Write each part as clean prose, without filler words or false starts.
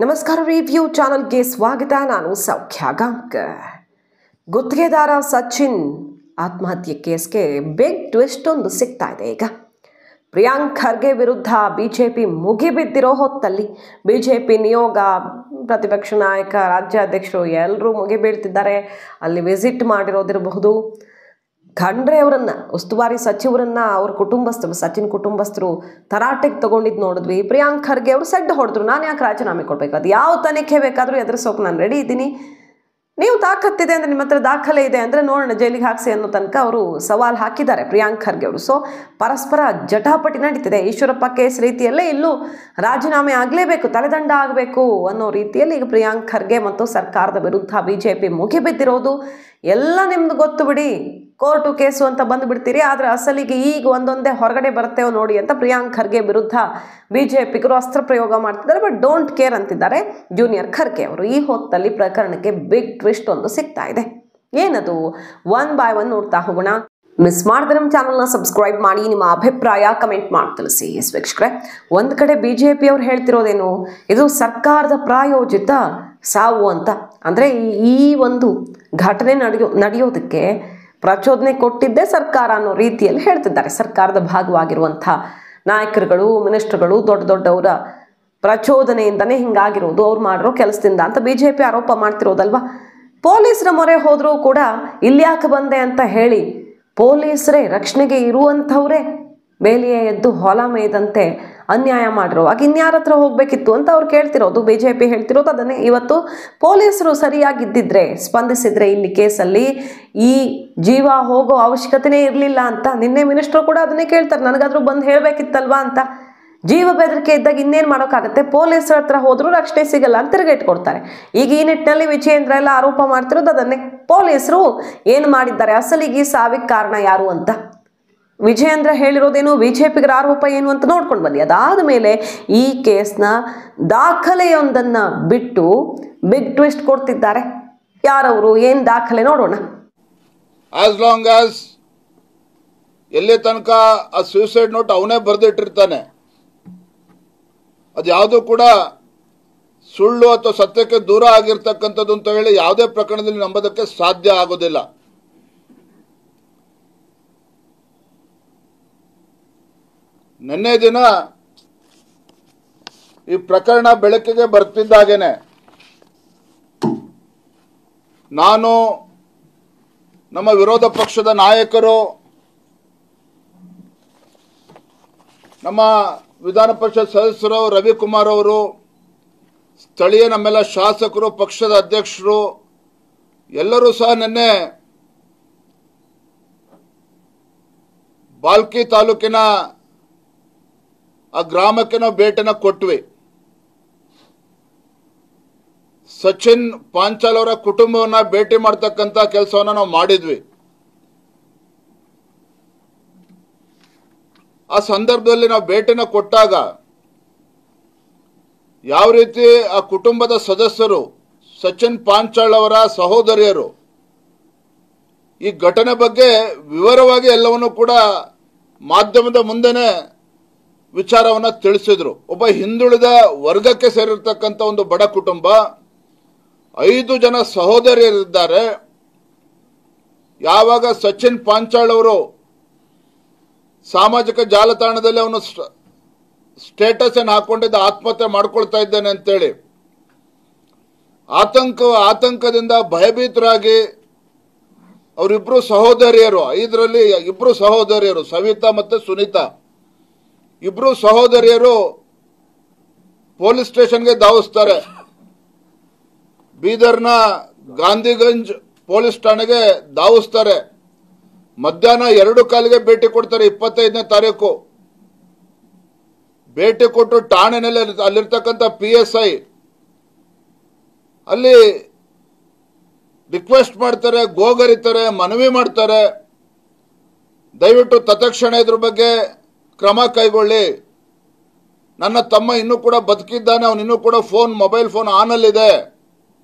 ನಮಸ್ಕಾರ ರಿವ್ಯೂ ಚಾನಲ್ಗೆ ಸ್ವಾಗತ. ನಾನು ಸೌಖ್ಯ ಗಾಂವ್ಕರ್. ಗುತ್ತಿಗೆದಾರ ಸಚಿನ್ ಆತ್ಮಹತ್ಯೆ ಕೇಸ್ಗೆ ಬಿಗ್ ಟ್ವಿಸ್ಟ್ ಒಂದು ಸಿಗ್ತಾ ಇದೆ. ಈಗ ಪ್ರಿಯಾಂಕ್ ಖರ್ಗೆ ವಿರುದ್ಧ ಬಿಜೆಪಿ ಮುಗಿಬಿದ್ದಿರೋ ಹೊತ್ತಲ್ಲಿ ಬಿಜೆಪಿ ನಿಯೋಗ, ಪ್ರತಿಪಕ್ಷ ನಾಯಕ, ರಾಜ್ಯಾಧ್ಯಕ್ಷರು ಎಲ್ಲರೂ ಮುಗಿಬೀಳ್ತಿದ್ದಾರೆ. ಅಲ್ಲಿ ವಿಸಿಟ್ ಮಾಡಿರೋದಿರಬಹುದು. ಖಂಡ್ರೆ ಅವರನ್ನ, ಉಸ್ತುವಾರಿ ಸಚಿವರನ್ನ ಅವ್ರ ಕುಟುಂಬಸ್ಥರು, ಸಚಿನ್ ಕುಟುಂಬಸ್ಥರು ತರಾಟೆಗೆ ತಗೊಂಡಿದ್ದು ನೋಡಿದ್ವಿ. ಪ್ರಿಯಾಂಕ್ ಖರ್ಗೆ ಅವರು ಸೆಡ್ ಹೊಡೆದ್ರು, ನಾನು ಯಾಕೆ ರಾಜೀನಾಮೆ ಕೊಡಬೇಕು, ಅದು ಯಾವ ತನಿಖೆ ಬೇಕಾದರೂ ಎದುರಿಸೋಕೆ ನಾನು ರೆಡಿ ಇದ್ದೀನಿ, ನೀವು ತಾಕತ್ತಿದೆ ಅಂದರೆ, ನಿಮ್ಮ ಹತ್ರ ದಾಖಲೆ ಇದೆ ಅಂದರೆ ನೋಡೋಣ, ಜೈಲಿಗೆ ಹಾಕಿಸಿ ಅನ್ನೋ ತನಕ ಅವರು ಸವಾಲು ಹಾಕಿದ್ದಾರೆ ಪ್ರಿಯಾಂಕ್ ಖರ್ಗೆ ಅವರು. ಸೊ ಪರಸ್ಪರ ಜಟಾಪಟಿ ನಡೀತಿದೆ. ಈಶ್ವರಪ್ಪ ಕೇಸ್ ರೀತಿಯಲ್ಲೇ ಇಲ್ಲೂ ರಾಜೀನಾಮೆ ಆಗಲೇಬೇಕು, ತಲೆದಂಡ ಆಗಬೇಕು ಅನ್ನೋ ರೀತಿಯಲ್ಲಿ ಈಗ ಪ್ರಿಯಾಂಕ್ ಖರ್ಗೆ ಮತ್ತು ಸರ್ಕಾರದ ವಿರುದ್ಧ ಬಿಜೆಪಿ ಮುಗಿಬಿದ್ದಿರೋದು ಎಲ್ಲ ನಿಮ್ದು ಗೊತ್ತು ಬಿಡಿ. ಕೋರ್ಟು ಕೇಸು ಅಂತ ಬಂದುಬಿಡ್ತೀರಿ, ಆದರೆ ಅಸಲಿಗೆ ಈಗ ಒಂದೊಂದೇ ಹೊರಗಡೆ ಬರ್ತೇವೆ ನೋಡಿ ಅಂತ ಪ್ರಿಯಾಂಕ್ ಖರ್ಗೆ ವಿರುದ್ಧ ಬಿಜೆಪಿಗರು ಅಸ್ತ್ರ ಪ್ರಯೋಗ ಮಾಡ್ತಿದ್ದಾರೆ. ಬಟ್ ಡೋಂಟ್ ಕೇರ್ ಅಂತಿದ್ದಾರೆ ಜೂನಿಯರ್ ಖರ್ಗೆ ಅವರು. ಈ ಹೊತ್ತಲ್ಲಿ ಪ್ರಕರಣಕ್ಕೆ ಬಿಗ್ ಟ್ವಿಸ್ಟ್ ಒಂದು ಸಿಗ್ತಾ ಇದೆ. ಏನದು, ಒನ್ ಬೈ ಒನ್ ನೋಡ್ತಾ ಹೋಗೋಣ. ಮಿಸ್ ಮಾಡಿದ್ರೆ ನಮ್ಮ ಚಾನಲ್ನ ಸಬ್ಸ್ಕ್ರೈಬ್ ಮಾಡಿ, ನಿಮ್ಮ ಅಭಿಪ್ರಾಯ ಕಮೆಂಟ್ ಮಾಡಿ ತಿಳಿಸಿ. ಎಸ್ ವೀಕ್ಷಕರೇ, ಒಂದು ಕಡೆ ಬಿಜೆಪಿ ಅವ್ರು ಹೇಳ್ತಿರೋದೇನು, ಇದು ಸರ್ಕಾರದ ಪ್ರಾಯೋಜಿತ ಸಾವು ಅಂತ. ಅಂದರೆ ಈ ಒಂದು ಘಟನೆ ನಡೆಯೋದಕ್ಕೆ ಪ್ರಚೋದನೆ ಕೊಟ್ಟಿದ್ದೇ ಸರ್ಕಾರ ಅನ್ನೋ ರೀತಿಯಲ್ಲಿ ಹೇಳ್ತಿದ್ದಾರೆ. ಸರ್ಕಾರದ ಭಾಗವಾಗಿರುವಂಥ ನಾಯಕರುಗಳು, ಮಿನಿಸ್ಟರ್ಗಳು, ದೊಡ್ಡ ದೊಡ್ಡವರ ಪ್ರಚೋದನೆಯಿಂದನೇ ಹಿಂಗಾಗಿರೋದು, ಅವ್ರು ಮಾಡಿರೋ ಕೆಲಸದಿಂದ ಅಂತ ಬಿಜೆಪಿ ಆರೋಪ ಮಾಡ್ತಿರೋದಲ್ವಾ. ಪೊಲೀಸರ ಮೊರೆ ಹೋದರೂ ಕೂಡ ಇಲ್ಯಾಕೆ ಬಂದೆ ಅಂತ ಹೇಳಿ ಪೊಲೀಸರೇ, ರಕ್ಷಣೆಗೆ ಇರುವಂಥವರೇ ಬೇಲಿಯೇ ಎದ್ದು ಹೊಲ ಮೇಯ್ದಂತೆ ಅನ್ಯಾಯ ಮಾಡಿರುವಾಗ ಇನ್ಯಾರ ಹತ್ರ ಹೋಗಬೇಕಿತ್ತು ಅಂತ ಅವ್ರು ಕೇಳ್ತಿರೋದು. ಬಿಜೆಪಿ ಹೇಳ್ತಿರೋದು ಅದನ್ನೇ. ಇವತ್ತು ಪೊಲೀಸರು ಸರಿಯಾಗಿದ್ದಿದ್ರೆ, ಸ್ಪಂದಿಸಿದ್ರೆ ಇಲ್ಲಿ ಕೇಸಲ್ಲಿ ಈ ಜೀವ ಹೋಗೋ ಅವಶ್ಯಕತೆನೇ ಇರಲಿಲ್ಲ ಅಂತ ನಿನ್ನೆ ಮಿನಿಸ್ಟ್ರು ಕೂಡ ಅದನ್ನೇ ಕೇಳ್ತಾರೆ, ನನಗಾದ್ರೂ ಬಂದು ಹೇಳಬೇಕಿತ್ತಲ್ವಾ ಅಂತ. ಜೀವ ಬೆದರಿಕೆ ಇದ್ದಾಗ ಇನ್ನೇನು ಮಾಡೋಕ್ಕಾಗತ್ತೆ, ಪೊಲೀಸರ ಹತ್ರ ಹೋದರೂ ರಕ್ಷಣೆ ಸಿಗಲ್ಲ ಅಂತ ತಿರುಗೇಟ್ಕೊಡ್ತಾರೆ. ಈಗ ಈ ನಿಟ್ಟಿನಲ್ಲಿ ವಿಜಯೇಂದ್ರ ಎಲ್ಲ ಆರೋಪ ಮಾಡ್ತಿರೋದು ಅದನ್ನೇ. ಪೊಲೀಸರು ಏನು ಮಾಡಿದ್ದಾರೆ, ಅಸಲಿಗೆ ಈ ಸಾವಿಗೆ ಕಾರಣ ಯಾರು ಅಂತ ವಿಜಯೇಂದ್ರ ಹೇಳಿರೋದೇನು, ಬಿಜೆಪಿಗರ ಆರೋಪ ಏನು ಅಂತ ನೋಡ್ಕೊಂಡು ಬನ್ನಿ. ಅದಾದ ಮೇಲೆ ಈ ಕೇಸ್ನ ದಾಖಲೆಯೊಂದನ್ನು ಬಿಟ್ಟು ಬಿಗ್ ಟ್ವಿಸ್ಟ್ ಕೊಡ್ತಿದ್ದಾರೆ. ಯಾರವರು, ಏನು ದಾಖಲೆ ನೋಡೋಣ. ಆಸ್ ಲಾಂಗ್ ಆಸ್ ಎಲ್ಲಿ ತನಕ ಆ ಸೂಸೈಡ್ ನೋಟ್ ಅವನೇ ಬರೆದಿಟ್ಟಿರ್ತಾನೆ, ಅದು ಯಾವುದೂ ಕೂಡ ಸುಳ್ಳು ಅಥವಾ ಸತ್ಯಕ್ಕೆ ದೂರ ಆಗಿರ್ತಕ್ಕಂಥದ್ದು ಅಂತ ಹೇಳಿ ಯಾವುದೇ ಪ್ರಕರಣದಲ್ಲಿ ನಂಬೋದಕ್ಕೆ ಸಾಧ್ಯ ಆಗೋದಿಲ್ಲ. ನಿನ್ನೆ ದಿನ ಈ ಪ್ರಕರಣ ಬೆಳಕಿಗೆ ಬರ್ತಿದ್ದಾಗೇನೆ ನಾನು, ನಮ್ಮ ವಿರೋಧ ಪಕ್ಷದ ನಾಯಕರು, ನಮ್ಮ ವಿಧಾನ ಪರಿಷತ್ ಸದಸ್ಯರು ರವಿಕುಮಾರ್ ಅವರು, ಸ್ಥಳೀಯ ನಮ್ಮೆಲ್ಲ ಶಾಸಕರು, ಪಕ್ಷದ ಅಧ್ಯಕ್ಷರು ಎಲ್ಲರೂ ಸಹ ನಿನ್ನೆ ಬಾಲ್ಕಿ ತಾಲೂಕಿನ ಆ ಗ್ರಾಮಕ್ಕೆ ನಾವು ಭೇಟಿನ ಕೊಟ್ವಿ. ಸಚಿನ್ ಪಾಂಚಾಲ್ ಅವರ ಕುಟುಂಬವನ್ನ ಭೇಟಿ ಮಾಡ್ತಕ್ಕಂಥ ಕೆಲಸವನ್ನ ನಾವು ಮಾಡಿದ್ವಿ. ಆ ಸಂದರ್ಭದಲ್ಲಿ ನಾವು ಭೇಟಿನ ಕೊಟ್ಟಾಗ ಯಾವ ರೀತಿ ಆ ಕುಟುಂಬದ ಸದಸ್ಯರು, ಸಚಿನ್ ಪಾಂಚಾಳ್ ಅವರ ಸಹೋದರಿಯರು ಈ ಘಟನೆ ಬಗ್ಗೆ ವಿವರವಾಗಿ ಎಲ್ಲವನ್ನೂ ಕೂಡ ಮಾಧ್ಯಮದ ಮುಂದೆನೆ ವಿಚಾರವನ್ನ ತಿಳಿಸಿದ್ರು. ಒಬ್ಬ ಹಿಂದುಳಿದ ವರ್ಗಕ್ಕೆ ಸೇರಿರ್ತಕ್ಕಂಥ ಒಂದು ಬಡ ಕುಟುಂಬ, 5 ಜನ ಸಹೋದರಿಯರಿದ್ದಾರೆ. ಯಾವಾಗ ಸಚಿನ್ ಪಾಂಚಾಳ್ ಅವರು ಸಾಮಾಜಿಕ ಜಾಲತಾಣದಲ್ಲಿ ಅವನು ಸ್ಟೇಟಸ್ ಅನ್ನು ಹಾಕೊಂಡಿದ್ದ, ಆತ್ಮಹತ್ಯೆ ಮಾಡ್ಕೊಳ್ತಾ ಇದ್ದೇನೆ ಅಂತೇಳಿ ಆತಂಕದಿಂದ ಭಯಭೀತರಾಗಿ ಅವರಿಬ್ರು ಸಹೋದರಿಯರು, 5ರಲ್ಲಿ 2 ಸಹೋದರಿಯರು, ಸವಿತಾ ಮತ್ತು ಸುನೀತಾ, 2 ಸಹೋದರಿಯರು ಪೊಲೀಸ್ ಸ್ಟೇಷನ್ಗೆ ಧಾವಿಸ್ತಾರೆ. ಬೀದರ್ನ ಗಾಂಧಿಗಂಜ್ ಪೊಲೀಸ್ ಠಾಣೆಗೆ ಧಾವಿಸ್ತಾರೆ. ಮಧ್ಯಾಹ್ನ 2:15 ಭೇಟಿ ಕೊಡ್ತಾರೆ. 25ನೇ ತಾರೀಕು ಭೇಟಿ ಕೊಟ್ಟು ಠಾಣೆನಲ್ಲಿ ಅಲ್ಲಿರ್ತಕ್ಕಂಥ PSI ಅಲ್ಲಿ ರಿಕ್ವೆಸ್ಟ್ ಮಾಡ್ತಾರೆ, ಗೋಗರಿತಾರೆ, ಮನವಿ ಮಾಡ್ತಾರೆ, ದಯವಿಟ್ಟು ತತ್ಕ್ಷಣ ಇದ್ರ ಬಗ್ಗೆ ಕ್ರಮ ಕೈಗೊಳ್ಳಿ, ನನ್ನ ತಮ್ಮ ಇನ್ನೂ ಕೂಡ ಬದುಕಿದ್ದಾನೆ, ಅವನು ಇನ್ನೂ ಕೂಡ ಮೊಬೈಲ್ ಫೋನ್ ಆನಲ್ಲಿದೆ,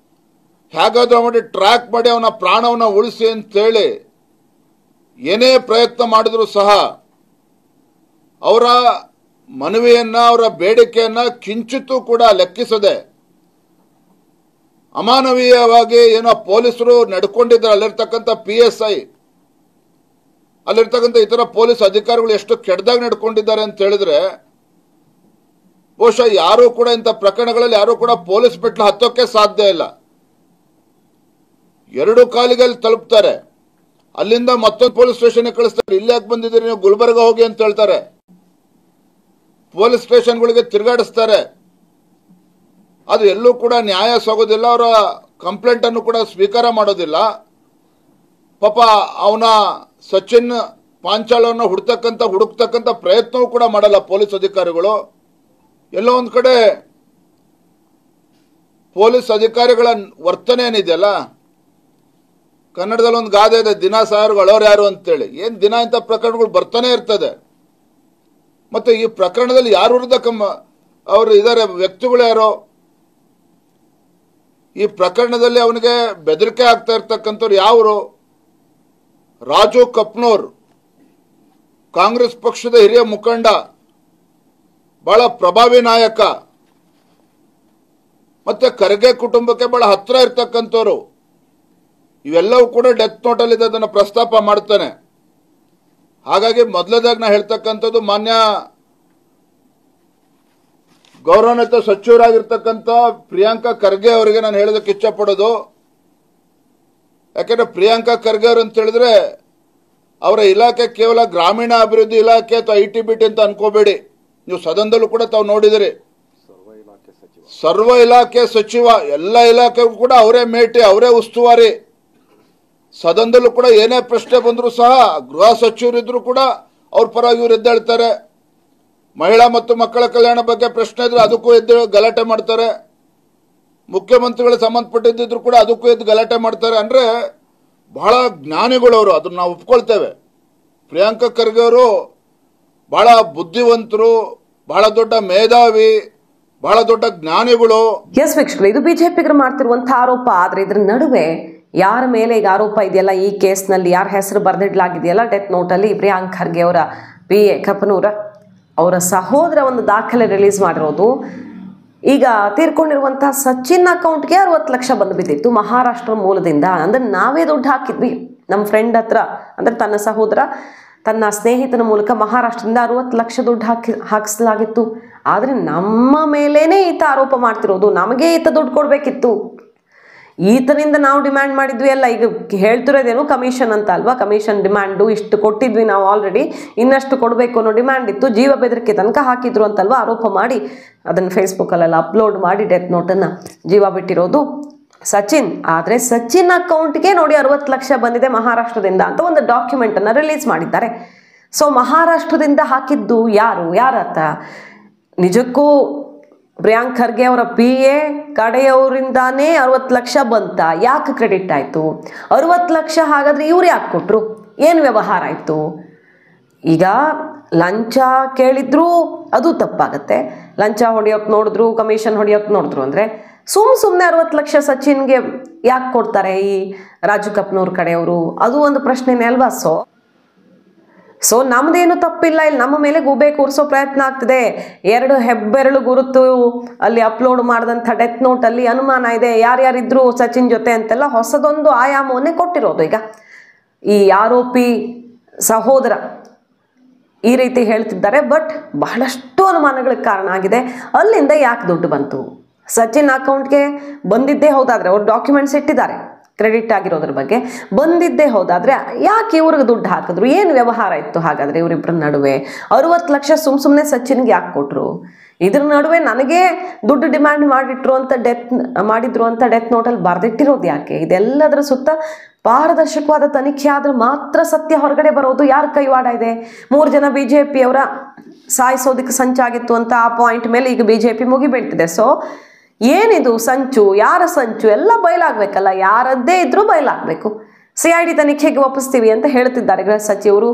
ಹೇಗಾದ್ರೂ ಮಾಡಿ ಟ್ರ್ಯಾಕ್ ಮಾಡಿ ಅವನ ಪ್ರಾಣವನ್ನ ಉಳಿಸಿ ಅಂತೇಳಿ ಏನೇ ಪ್ರಯತ್ನ ಮಾಡಿದ್ರು ಸಹ ಅವರ ಮನವಿಯನ್ನ ಅವರ ಬೇಡಿಕೆಯನ್ನ ಕಿಂಚಿತ್ತೂ ಕೂಡ ಲೆಕ್ಕಿಸದೆ ಅಮಾನವೀಯವಾಗಿ ಏನೋ ಪೊಲೀಸರು ನಡ್ಕೊಂಡಿದ್ದಾರೆ. ಅಲ್ಲಿರ್ತಕ್ಕಂಥ PSI, ಅಲ್ಲಿರ್ತಕ್ಕಂಥ ಇತರ ಪೊಲೀಸ್ ಅಧಿಕಾರಿಗಳು ಎಷ್ಟು ಕೆಟ್ಟದಾಗಿ ನಡ್ಕೊಂಡಿದ್ದಾರೆ ಅಂತ ಹೇಳಿದ್ರೆ, ಬಹುಶಃ ಯಾರು ಕೂಡ ಇಂಥ ಪ್ರಕರಣಗಳಲ್ಲಿ ಯಾರು ಕೂಡ ಪೊಲೀಸ್ ಮೆಟ್ಲು ಹತ್ತೋಕೆ ಸಾಧ್ಯ ಇಲ್ಲ. 2 ಕಾಲಿಗೆ ತಲುಪ್ತಾರೆ, ಅಲ್ಲಿಂದ ಮತ್ತೊಂದು ಪೊಲೀಸ್ ಸ್ಟೇಷನ್ಗೆ ಕಳಿಸ್ತಾರೆ. ಇಲ್ಲಿ ಯಾಕೆ ಬಂದಿದ್ದೀರಿ ನೀವು, ಗುಲ್ಬರ್ಗ ಹೋಗಿ ಅಂತ ಹೇಳ್ತಾರೆ. ಪೊಲೀಸ್ ಸ್ಟೇಷನ್ಗಳಿಗೆ ತಿರುಗಾಡಿಸ್ತಾರೆ. ಅದು ಎಲ್ಲೂ ಕೂಡ ನ್ಯಾಯ ಸಿಗೋದಿಲ್ಲ. ಅವರ ಕಂಪ್ಲೇಂಟ್ ಅನ್ನು ಕೂಡ ಸ್ವೀಕಾರ ಮಾಡೋದಿಲ್ಲ. ಪಾಪ ಅವನ ಸಚಿನ್ ಪಾಂಚಾಳವನ್ನು ಹುಡುಕ್ತಕ್ಕಂಥ ಪ್ರಯತ್ನವೂ ಕೂಡ ಮಾಡಲ್ಲ ಪೊಲೀಸ್ ಅಧಿಕಾರಿಗಳು. ಎಲ್ಲೋ ಒಂದು ಕಡೆ ಪೊಲೀಸ್ ಅಧಿಕಾರಿಗಳ ವರ್ತನೆ ಏನಿದೆಯಲ್ಲ, ಕನ್ನಡದಲ್ಲಿ ಒಂದು ಗಾದೆ ಇದೆ, ದಿನ ಸಾಯರು ಅಳೋರು ಯಾರು ಅಂತೇಳಿ. ಏನು ದಿನ ಇಂಥ ಪ್ರಕರಣಗಳು ಬರ್ತಾನೆ ಇರ್ತದೆ. ಮತ್ತೆ ಈ ಪ್ರಕರಣದಲ್ಲಿ ಯಾರು ವಿರುದ್ಧ ಅವರು ಇದ್ದಾರೆ, ವ್ಯಕ್ತಿಗಳು ಯಾರೋ, ಈ ಪ್ರಕರಣದಲ್ಲಿ ಅವನಿಗೆ ಬೆದರಿಕೆ ಆಗ್ತಾ ಇರ್ತಕ್ಕಂಥವ್ರು ಯಾರು? ರಾಜು ಕಪ್ನೂರ್, ಕಾಂಗ್ರೆಸ್ ಪಕ್ಷದ ಹಿರಿಯ ಮುಖಂಡ, ಬಹಳ ಪ್ರಭಾವಿ ನಾಯಕ, ಮತ್ತೆ ಖರ್ಗೆ ಕುಟುಂಬಕ್ಕೆ ಬಹಳ ಹತ್ರ ಇರ್ತಕ್ಕಂಥವ್ರು. ಇವೆಲ್ಲವೂ ಕೂಡ ಡೆತ್ ನೋಟಲ್ಲಿ ಅದನ್ನು ಪ್ರಸ್ತಾಪ ಮಾಡ್ತಾನೆ. ಹಾಗಾಗಿ ಮೊದಲದಾಗಿ ನಾ ಹೇಳ್ತಕ್ಕಂಥದ್ದು, ಮಾನ್ಯ ಗೌರವಾನ್ವಿತ ಸಚಿವರಾಗಿರ್ತಕ್ಕಂಥ ಪ್ರಿಯಾಂಕಾ ಖರ್ಗೆ ಅವರಿಗೆ ನಾನು ಹೇಳೋದಕ್ಕೆ ಇಚ್ಛಪಡೋದು, ಯಾಕೆಂದ್ರೆ ಪ್ರಿಯಾಂಕಾ ಖರ್ಗೆ ಅವರು ಅಂತ ಹೇಳಿದ್ರೆ ಅವರ ಇಲಾಖೆ ಕೇವಲ ಗ್ರಾಮೀಣ ಅಭಿವೃದ್ಧಿ ಇಲಾಖೆ ಅಥವಾ ITBT ಅಂತ ಅನ್ಕೋಬೇಡಿ. ನೀವು ಸದನದಲ್ಲೂ ಕೂಡ ತಾವು ನೋಡಿದಿರಿ, ಸರ್ವ ಇಲಾಖೆ ಸಚಿವ, ಎಲ್ಲ ಇಲಾಖೆಗೂ ಕೂಡ ಅವರೇ ಮೇಟಿ, ಅವರೇ ಉಸ್ತುವಾರಿ. ಸದನದಲ್ಲೂ ಕೂಡ ಏನೇ ಪ್ರಶ್ನೆ ಬಂದರೂ ಸಹ ಗೃಹ ಸಚಿವರಿದ್ರು ಕೂಡ ಅವ್ರ ಪರವಾಗಿ ಇವ್ರು ಎದ್ದೇಳ್ತಾರೆ. ಮಹಿಳಾ ಮತ್ತು ಮಕ್ಕಳ ಕಲ್ಯಾಣ ಬಗ್ಗೆ ಪ್ರಶ್ನೆ ಇದ್ರೆ ಅದಕ್ಕೂ ಎದ್ದು ಗಲಾಟೆ ಮಾಡ್ತಾರೆ. ಮುಖ್ಯಮಂತ್ರಿಗಳು ಸಂಬಂಧಪಟ್ಟಿದ್ರು ಕೂಡ ಅದಕ್ಕೂ ಎದ್ದು ಗಲಾಟೆ ಮಾಡ್ತಾರೆ. ಅಂದ್ರೆ ಬಹಳ ಜ್ಞಾನಿಗಳು ಅವರು, ಅದನ್ನ ನಾವು ಒಪ್ಕೊಳ್ತೇವೆ. ಪ್ರಿಯಾಂಕಾ ಖರ್ಗೆ ಅವರು ಬಹಳ ಬುದ್ಧಿವಂತರು, ಬಹಳ ದೊಡ್ಡ ಮೇಧಾವಿ, ಬಹಳ ದೊಡ್ಡ ಜ್ಞಾನಿಗಳು. ಎಸ್ ವೀಕ್ಷಕರು, ಇದು ಬಿಜೆಪಿಗರು ಮಾಡ್ತಿರುವಂತಹ ಆರೋಪ. ಆದ್ರೆ ಇದ್ರ ನಡುವೆ ಯಾರ ಮೇಲೆ ಈಗ ಆರೋಪ ಇದೆಯಲ್ಲ, ಈ ಕೇಸ್ನಲ್ಲಿ ಯಾರ ಹೆಸರು ಬರೆದಿಡ್ಲಾಗಿದೆಯಲ್ಲ ಡೆತ್ ನೋಟಲ್ಲಿ, ಪ್ರಿಯಾಂಕ್ ಖರ್ಗೆ ಅವರ PA ಕಪನೂರ ಅವರ ಸಹೋದರ ಒಂದು ದಾಖಲೆ ರಿಲೀಸ್ ಮಾಡಿರೋದು. ಈಗ ತೀರ್ಕೊಂಡಿರುವಂತಹ ಸಚಿನ್ ಅಕೌಂಟ್ಗೆ 60 ಲಕ್ಷ ಬಂದು ಬಿದ್ದಿತ್ತು ಮಹಾರಾಷ್ಟ್ರ ಮೂಲದಿಂದ. ಅಂದ್ರೆ ನಾವೇ ದುಡ್ಡು ಹಾಕಿದ್ವಿ ನಮ್ಮ ಫ್ರೆಂಡ್ ಹತ್ರ, ಅಂದ್ರೆ ತನ್ನ ಸಹೋದರ ತನ್ನ ಸ್ನೇಹಿತನ ಮೂಲಕ ಮಹಾರಾಷ್ಟ್ರದಿಂದ 60 ಲಕ್ಷ ದುಡ್ಡು ಹಾಕಿಸಲಾಗಿತ್ತು. ಆದರೆ ನಮ್ಮ ಮೇಲೇನೆ ಈತ ಆರೋಪ ಮಾಡ್ತಿರೋದು, ನಮಗೆ ಈತ ದುಡ್ಡು ಕೊಡಬೇಕಿತ್ತು, ಈತನಿಂದ ನಾವು ಡಿಮ್ಯಾಂಡ್ ಮಾಡಿದ್ವಿ ಎಲ್ಲ. ಈಗ ಹೇಳ್ತಿರೋದೇನು ಕಮಿಷನ್ ಅಂತ ಅಲ್ವಾ, ಕಮಿಷನ್ ಡಿಮ್ಯಾಂಡು ಇಷ್ಟು ಕೊಟ್ಟಿದ್ವಿ ನಾವು ಆಲ್ರೆಡಿ, ಇನ್ನಷ್ಟು ಕೊಡಬೇಕು ಅನ್ನೋ ಡಿಮ್ಯಾಂಡ್ ಇತ್ತು, ಜೀವ ಬೆದರಿಕೆ ತನಕ ಹಾಕಿದ್ರು ಅಂತಲ್ವಾ ಆರೋಪ ಮಾಡಿ ಅದನ್ನು ಫೇಸ್ಬುಕ್ಕಲ್ಲೆಲ್ಲ ಅಪ್ಲೋಡ್ ಮಾಡಿ ಡೆತ್ ನೋಟನ್ನು ಜೀವ ಬಿಟ್ಟಿರೋದು ಸಚಿನ್. ಆದರೆ ಸಚಿನ್ ಅಕೌಂಟ್ಗೆ ನೋಡಿ 60 ಲಕ್ಷ ಬಂದಿದೆ ಮಹಾರಾಷ್ಟ್ರದಿಂದ ಅಂತ ಒಂದು ಡಾಕ್ಯುಮೆಂಟನ್ನು ರಿಲೀಸ್ ಮಾಡಿದ್ದಾರೆ. ಸೊ ಮಹಾರಾಷ್ಟ್ರದಿಂದ ಹಾಕಿದ್ದು ಯಾರತ್ತ? ನಿಜಕ್ಕೂ ಪ್ರಿಯಾಂಕ್ ಖರ್ಗೆ ಅವರ PA ಕಡೆಯವರಿಂದಾನೇ 60 ಲಕ್ಷ ಬಂತ? ಯಾಕೆ ಕ್ರೆಡಿಟ್ ಆಯಿತು 60 ಲಕ್ಷ? ಹಾಗಾದರೆ ಇವ್ರು ಯಾಕೆ ಕೊಟ್ಟರು? ಏನು ವ್ಯವಹಾರ ಆಯಿತು? ಈಗ ಲಂಚ ಕೇಳಿದ್ರು ಅದು ತಪ್ಪಾಗತ್ತೆ, ಲಂಚ ಹೊಡೆಯೋಕೆ ನೋಡಿದ್ರು, ಕಮಿಷನ್ ಹೊಡೆಯೋಕೆ ನೋಡಿದ್ರು ಅಂದರೆ ಸುಮ್ಮನೆ 60 ಲಕ್ಷ ಸಚಿನ್ಗೆ ಯಾಕೆ ಕೊಡ್ತಾರೆ ಈ ರಾಜು ಕಪ್ನೂರ್ ಕಡೆಯವರು? ಅದು ಒಂದು ಪ್ರಶ್ನೆನೇ ಅಲ್ವಾ? ಸೊ ನಮ್ದೇನು ತಪ್ಪಿಲ್ಲ, ಇಲ್ಲಿ ನಮ್ಮ ಮೇಲೆ ಗೂಬೆ ಕೂರಿಸೋ ಪ್ರಯತ್ನ ಆಗ್ತಿದೆ. 2 ಹೆಬ್ಬೆರಳು ಗುರುತು ಅಲ್ಲಿ ಅಪ್ಲೋಡ್ ಮಾಡಿದಂಥ ಡೆತ್ ನೋಟಲ್ಲಿ ಅನುಮಾನ ಇದೆ, ಯಾರ್ಯಾರಿದ್ರು ಸಚಿನ್ ಜೊತೆ ಅಂತೆಲ್ಲ ಹೊಸದೊಂದು ಆಯಾಮವನ್ನೇ ಕೊಟ್ಟಿರೋದು. ಈಗ ಈ ಆರೋಪಿ ಸಹೋದರ ಈ ರೀತಿ ಹೇಳ್ತಿದ್ದಾರೆ, ಬಟ್ ಬಹಳಷ್ಟು ಅನುಮಾನಗಳಿಗೆ ಕಾರಣ ಆಗಿದೆ. ಅಲ್ಲಿಂದ ಯಾಕೆ ದುಡ್ಡು ಬಂತು? ಸಚಿನ್ ಅಕೌಂಟ್ಗೆ ಬಂದಿದ್ದೇ ಹೌದಾದರೆ, ಅವ್ರು ಡಾಕ್ಯುಮೆಂಟ್ಸ್ ಇಟ್ಟಿದ್ದಾರೆ ಕ್ರೆಡಿಟ್ ಆಗಿರೋದ್ರ ಬಗ್ಗೆ, ಬಂದಿದ್ದೇ ಹೌದಾದರೆ ಯಾಕೆ ಇವ್ರಿಗೆ ದುಡ್ಡು ಹಾಕಿದ್ರು? ಏನು ವ್ಯವಹಾರ ಇತ್ತು ಹಾಗಾದರೆ ಇವರಿಬ್ಬರ ನಡುವೆ? 60 ಲಕ್ಷ ಸುಮ್ಮನೆ ಸಚಿನ್ಗೆ ಯಾಕೆ ಕೊಟ್ಟರು? ಇದ್ರ ನಡುವೆ ನನಗೆ ದುಡ್ಡು ಡಿಮ್ಯಾಂಡ್ ಮಾಡಿದ್ರು ಅಂತ ಡೆತ್ ನೋಟಲ್ಲಿ ಬರೆದಿಟ್ಟಿರೋದು ಯಾಕೆ? ಇದೆಲ್ಲದರ ಸುತ್ತ ಪಾರದರ್ಶಕವಾದ ತನಿಖೆ ಆದ್ರೆ ಮಾತ್ರ ಸತ್ಯ ಹೊರಗಡೆ ಬರೋದು. ಯಾರ ಕೈವಾಡ ಇದೆ? 3 ಜನ BJPಯವರ ಸಾಯಿಸೋದಕ್ಕೆ ಸಂಚಾಗಿತ್ತು ಅಂತ ಆ ಪಾಯಿಂಟ್ ಮೇಲೆ ಈಗ BJP ಮುಗಿಬೀಳ್ತಿದೆ. ಸೊ ಏನಿದು ಸಂಚು? ಯಾರ ಸಂಚು? ಎಲ್ಲ ಬಯಲಾಗಬೇಕಲ್ಲ, ಯಾರದ್ದೇ ಇದ್ರೂ ಬಯಲಾಗಬೇಕು. CID ತನಿಖೆಗೆ ಒಪ್ಪಿಸ್ತೀವಿ ಅಂತ ಹೇಳ್ತಿದ್ದಾರೆ ಗೃಹ ಸಚಿವರು,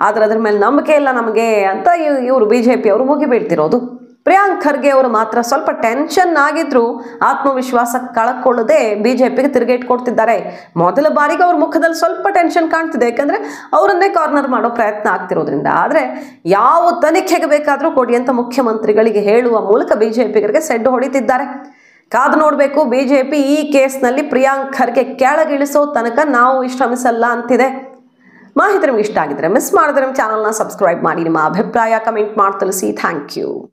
ಆದ್ರೆ ಅದ್ರ ಮೇಲೆ ನಂಬಿಕೆ ಇಲ್ಲ ನಮಗೆ ಅಂತ ಇವರು BJPಯವರು ಮುಗಿಬೀಳ್ತಿರೋದು. ಪ್ರಿಯಾಂಕ್ ಖರ್ಗೆ ಅವರು ಮಾತ್ರ ಸ್ವಲ್ಪ ಟೆನ್ಷನ್ ಆಗಿದ್ರು ಆತ್ಮವಿಶ್ವಾಸ ಕಳ್ಕೊಳ್ಳದೆ BJPಗೆ ತಿರುಗೇಟ್ ಕೊಡ್ತಿದ್ದಾರೆ. ಮೊದಲ ಬಾರಿಗೆ ಅವ್ರ ಮುಖದಲ್ಲಿ ಸ್ವಲ್ಪ ಟೆನ್ಷನ್ ಕಾಣ್ತಿದೆ, ಯಾಕಂದ್ರೆ ಅವರನ್ನೇ ಕಾರ್ನರ್ ಮಾಡೋ ಪ್ರಯತ್ನ ಆಗ್ತಿರೋದ್ರಿಂದ. ಆದರೆ ಯಾವ ತನಿಖೆಗೆ ಬೇಕಾದರೂ ಕೊಡಿ ಅಂತ ಮುಖ್ಯಮಂತ್ರಿಗಳಿಗೆ ಹೇಳುವ ಮೂಲಕ BJPಗರಿಗೆ ಸೆಡ್ಡು ಹೊಡಿತಿದ್ದಾರೆ. ಕಾದು ನೋಡಬೇಕು. ಬಿಜೆಪಿ ಈ ಕೇಸ್ನಲ್ಲಿ ಪ್ರಿಯಾಂಕ್ ಖರ್ಗೆ ಕೆಳಗಿಳಿಸೋ ತನಕ ನಾವು ಶ್ರಮಿಸಲ್ಲ ಅಂತಿದೆ. ಮಾಹಿತಿ ನಿಮ್ಗೆ ಇಷ್ಟ ಆಗಿದ್ರೆ ಮಿಸ್ ಮಾಡಿದ್ರೆ ನಮ್ಮ ಚಾನಲ್ನ ಸಬ್ಸ್ಕ್ರೈಬ್ ಮಾಡಿ. ನಿಮ್ಮ ಅಭಿಪ್ರಾಯ ಕಮೆಂಟ್ ಮಾಡಿ ತಿಳಿಸಿ. Thank you.